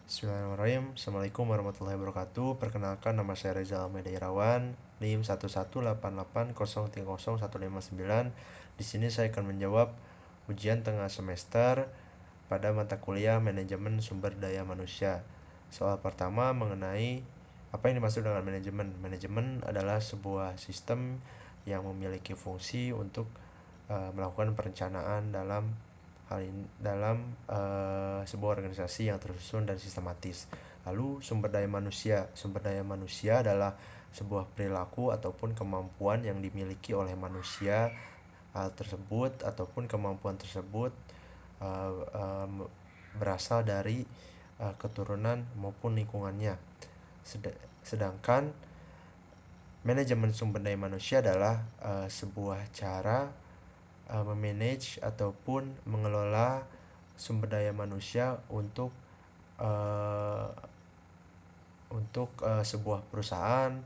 Bismillahirrahmanirrahim. Assalamualaikum warahmatullahi wabarakatuh. Perkenalkan, nama saya Reza Almeida Irawan, NIM 11880300159. Di sini saya akan menjawab ujian tengah semester pada mata kuliah Manajemen Sumber Daya Manusia. Soal pertama mengenai apa yang dimaksud dengan manajemen. Manajemen adalah sebuah sistem yang memiliki fungsi untuk melakukan perencanaan dalam sebuah organisasi yang tersusun dan sistematis. Lalu sumber daya manusia adalah sebuah perilaku ataupun kemampuan yang dimiliki oleh manusia tersebut, ataupun kemampuan tersebut berasal dari keturunan maupun lingkungannya. Sedangkan manajemen sumber daya manusia adalah sebuah cara memanage ataupun mengelola sumber daya manusia untuk sebuah perusahaan,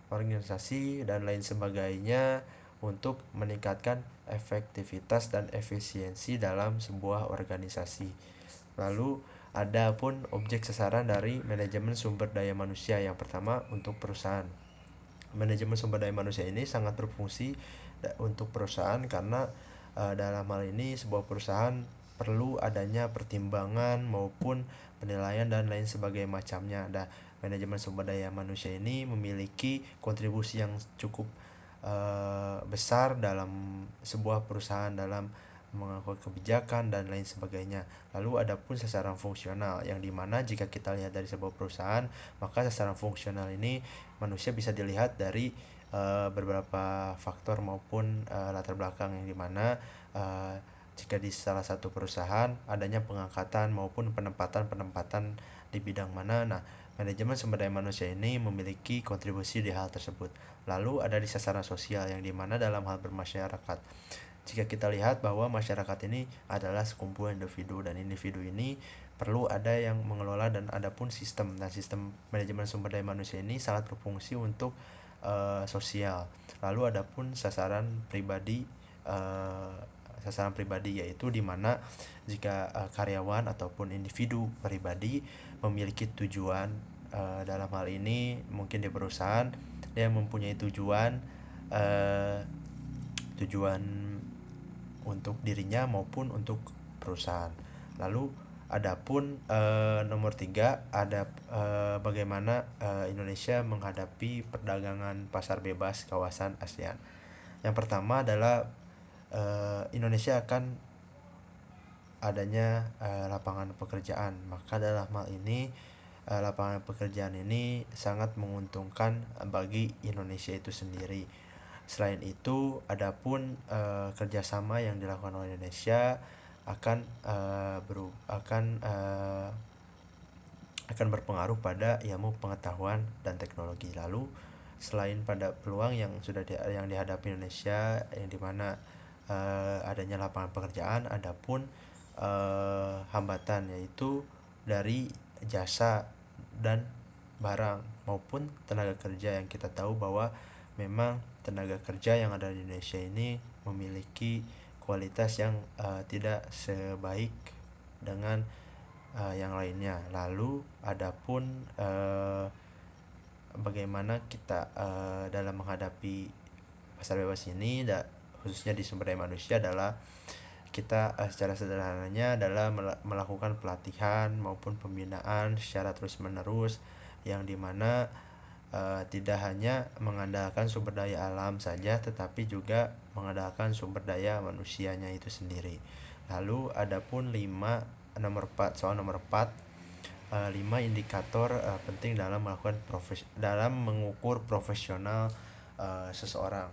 organisasi, dan lain sebagainya, untuk meningkatkan efektivitas dan efisiensi dalam sebuah organisasi. Lalu ada pun objek sasaran dari manajemen sumber daya manusia. Yang pertama, untuk perusahaan. Manajemen sumber daya manusia ini sangat berfungsi untuk perusahaan karena dalam hal ini sebuah perusahaan perlu adanya pertimbangan maupun penilaian dan lain sebagainya macamnya. Manajemen sumber daya manusia ini memiliki kontribusi yang cukup besar dalam sebuah perusahaan dalam mengatur kebijakan dan lain sebagainya. Lalu ada pun sasaran fungsional, yang dimana jika kita lihat dari sebuah perusahaan, maka sasaran fungsional ini manusia bisa dilihat dari beberapa faktor maupun latar belakang, yang dimana jika di salah satu perusahaan adanya pengangkatan maupun penempatan di bidang mana. Manajemen sumber daya manusia ini memiliki kontribusi di hal tersebut. Lalu ada di sasaran sosial, yang dimana dalam hal bermasyarakat. Jika kita lihat bahwa masyarakat ini adalah sekumpulan individu, dan individu ini perlu ada yang mengelola dan ada pun sistem. Sistem manajemen sumber daya manusia ini sangat berfungsi untuk sosial. Lalu ada pun sasaran pribadi, yaitu dimana jika karyawan ataupun individu pribadi memiliki tujuan, dalam hal ini mungkin di perusahaan dia mempunyai tujuan untuk dirinya maupun untuk perusahaan. Lalu adapun nomor 3, ada bagaimana Indonesia menghadapi perdagangan pasar bebas kawasan ASEAN. Yang pertama adalah Indonesia akan adanya lapangan pekerjaan. Maka dalam hal ini lapangan pekerjaan ini sangat menguntungkan bagi Indonesia itu sendiri. Selain itu, adapun kerjasama yang dilakukan oleh Indonesia akan berpengaruh pada ilmu pengetahuan dan teknologi. Lalu selain pada peluang yang yang dihadapi Indonesia, yang dimana adanya lapangan pekerjaan, adapun hambatan, yaitu dari jasa dan barang maupun tenaga kerja, yang kita tahu bahwa memang tenaga kerja yang ada di Indonesia ini memiliki kualitas yang tidak sebaik dengan yang lainnya. Lalu adapun bagaimana kita dalam menghadapi pasar bebas ini, khususnya di sumber daya manusia, adalah kita secara sederhananya adalah melakukan pelatihan maupun pembinaan secara terus menerus, yang dimana tidak hanya mengandalkan sumber daya alam saja, tetapi juga mengandalkan sumber daya manusianya itu sendiri. Lalu adapun soal nomor 4, 5 indikator penting dalam mengukur profesional seseorang.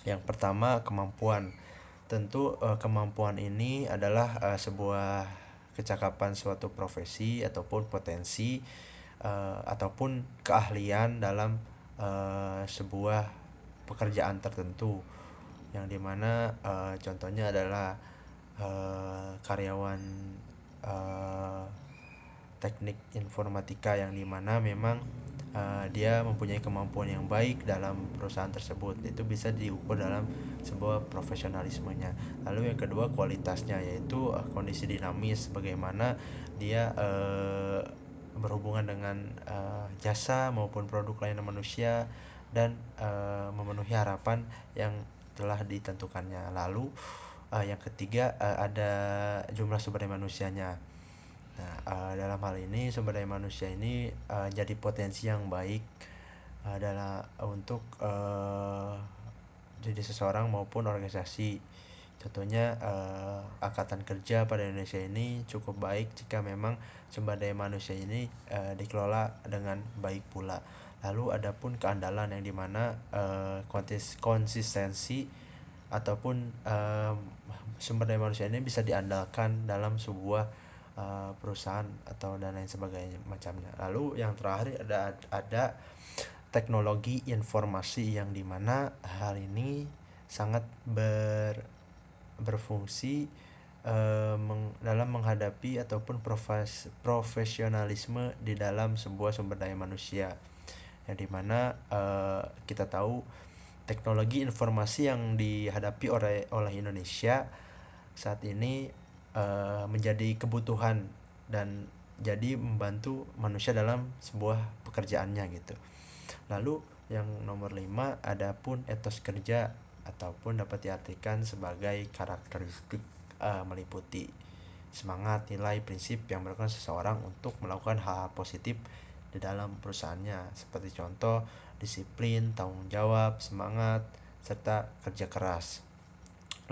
Yang pertama, kemampuan. Tentu kemampuan ini adalah sebuah kecakapan suatu profesi ataupun potensi ataupun keahlian dalam sebuah pekerjaan tertentu, yang dimana contohnya adalah karyawan teknik informatika, yang dimana memang dia mempunyai kemampuan yang baik dalam perusahaan tersebut. Itu bisa diukur dalam sebuah profesionalismenya. Lalu yang kedua, kualitasnya, yaitu kondisi dinamis, bagaimana dia berhubungan dengan jasa maupun produk layanan manusia dan memenuhi harapan yang telah ditentukannya. Lalu yang ketiga ada jumlah sumber daya manusianya. Nah, dalam hal ini sumber daya manusia ini jadi potensi yang baik adalah untuk jadi seseorang maupun organisasi. Contohnya angkatan kerja pada Indonesia ini cukup baik jika memang sumber daya manusia ini dikelola dengan baik pula. Lalu adapun keandalan yang dimana konsistensi ataupun sumber daya manusia ini bisa diandalkan dalam sebuah perusahaan atau dan lain sebagainya macamnya. Lalu yang terakhir ada teknologi informasi yang dimana hal ini sangat berfungsi dalam menghadapi ataupun profesionalisme di dalam sebuah sumber daya manusia, yang dimana kita tahu teknologi informasi yang dihadapi oleh Indonesia saat ini menjadi kebutuhan dan jadi membantu manusia dalam sebuah pekerjaannya gitu. Lalu yang nomor 5 adapun etos kerja ataupun dapat diartikan sebagai karakteristik meliputi semangat, nilai, prinsip yang mendorong seseorang untuk melakukan hal-hal positif di dalam perusahaannya, seperti contoh disiplin, tanggung jawab, semangat, serta kerja keras.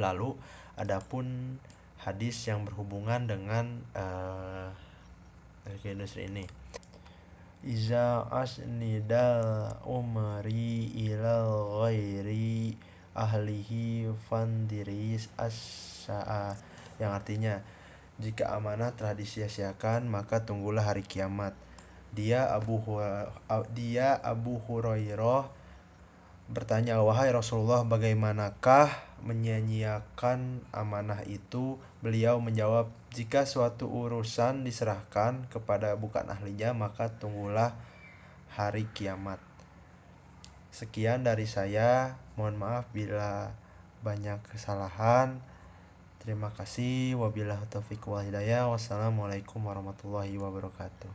Lalu adapun hadis yang berhubungan dengan industri ini. Iza asnidal umri ilal ghairi ahlihi fandiris asya'a, yang artinya jika amanah telah disia-siakan maka tunggulah hari kiamat. Dia Abu Hurairah bertanya, wahai Rasulullah, bagaimanakah menyia-nyiakan amanah itu? Beliau menjawab, jika suatu urusan diserahkan kepada bukan ahlinya maka tunggulah hari kiamat. Sekian dari saya, mohon maaf bila banyak kesalahan. Terima kasih. Wabillahi taufiq wal hidayah. Wassalamualaikum warahmatullahi wabarakatuh.